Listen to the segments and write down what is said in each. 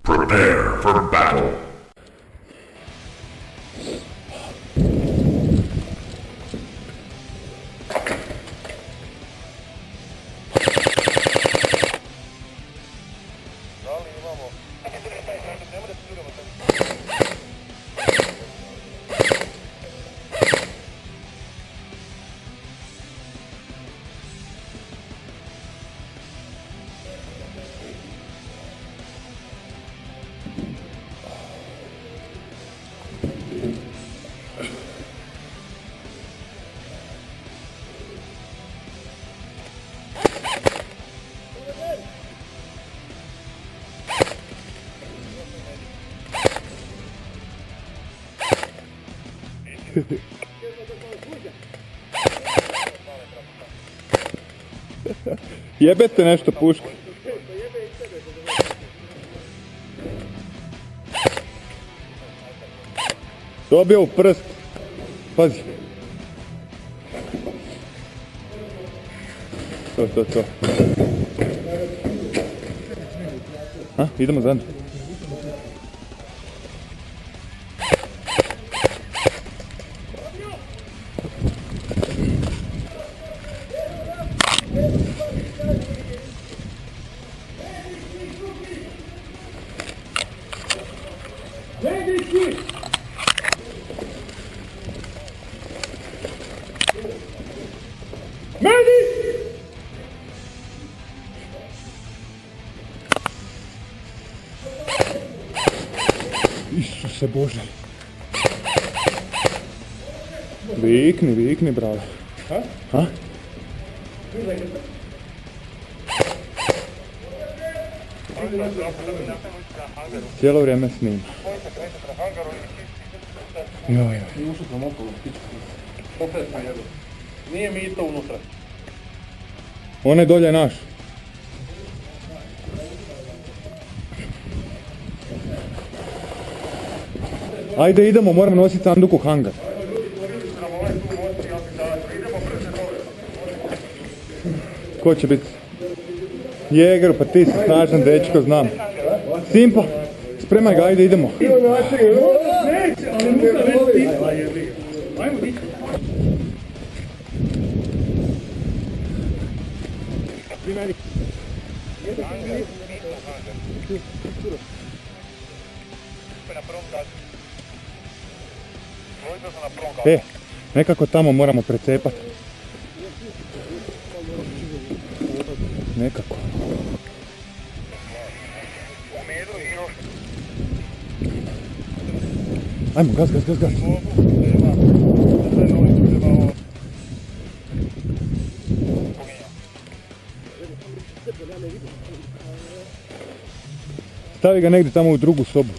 Prepare for battle. Jebete nešto puške. Dobio u prst. Pazi. To. Ha, idemo zadnje. Isuse Bože. Vikni, brale. Ha? Cijelo vrijeme snima. Joj. Nije mi to unutra. On je dolje naš. Ajde idemo, moramo nositi sanduku u hangar. Ko će biti? Jeger, pa ti si snažan dečko, znam. Simpa, spremaj ga, ajde idemo. Nekako tamo moramo precepati. Nekako. Ajmo, gas. Stavi ga negdje tamo u drugu sobu.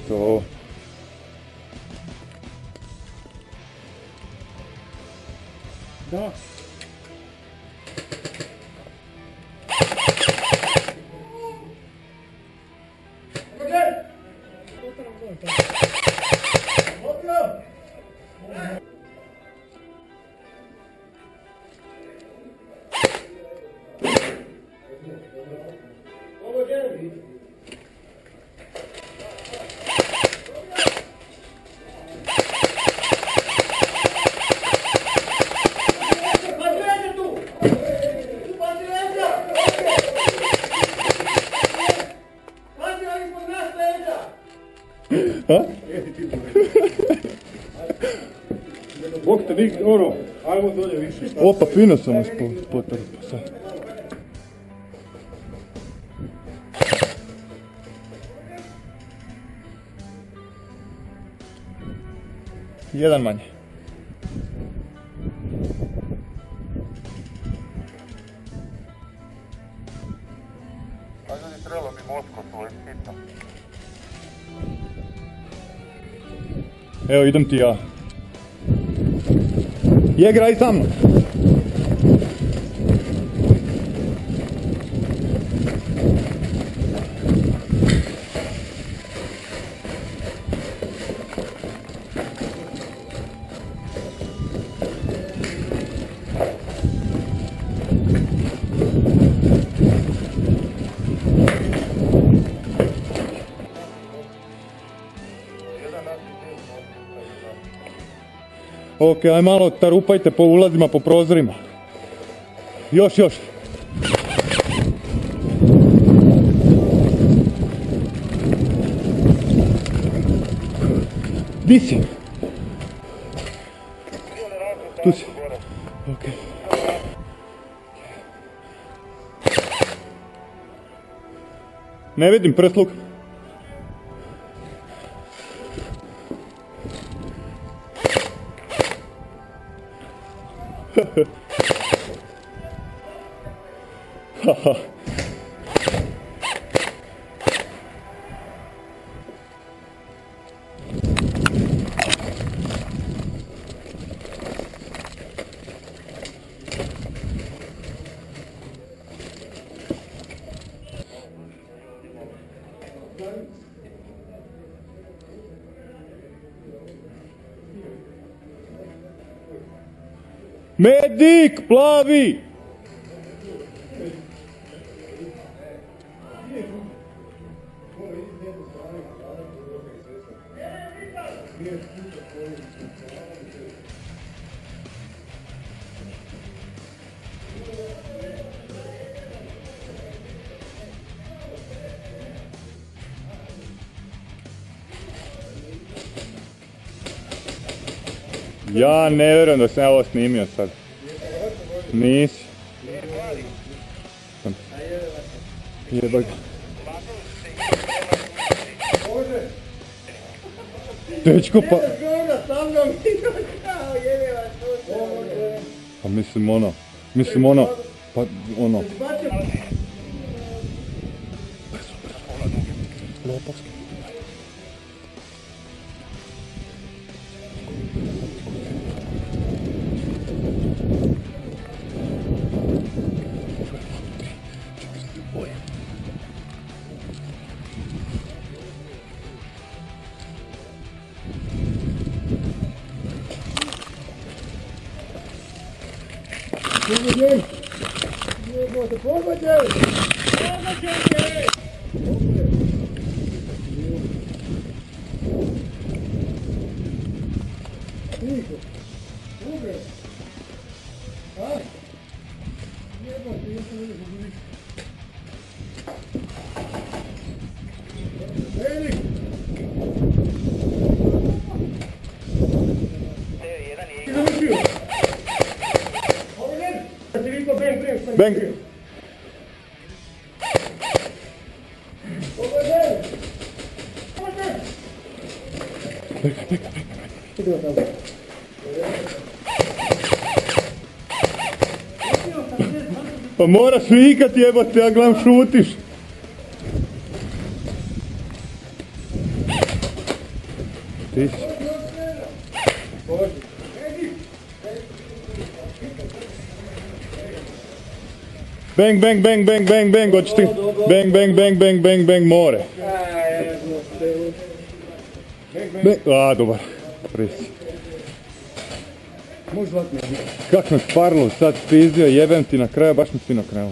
To. Da. Okay. Ha? Bog te nik, ono, ajmo dolje više. Opa, fino sam vas potrpao sad. Jedan manje. Ajde ni trebalo mi mosko tvoj sitno. Evo, idem ti ja. Igraj sa mnom. Ok, aj malo tarupajte po ulazima, po prozorima. Još. Di si? Tu si. Ok. Ne vidim prsluk. Medik, plavi! Ja ne vjerujem da sam ja ovo snimio sad. Nisi. Jebaj ga. Dečko pa... Pa mislim ono, pa ono. Lopovski. Bang! Pa moraš vikat jebate, ja gledam šutiš. Ti si. Bang, bang, bang, bang, bang, bang, hoćeš ti? Bang, bang, bang, bang, bang, bang, more. Dobar. Prisi. Kak me parlo sad spizio, jebem ti na kraju, baš me svi nakrenuo.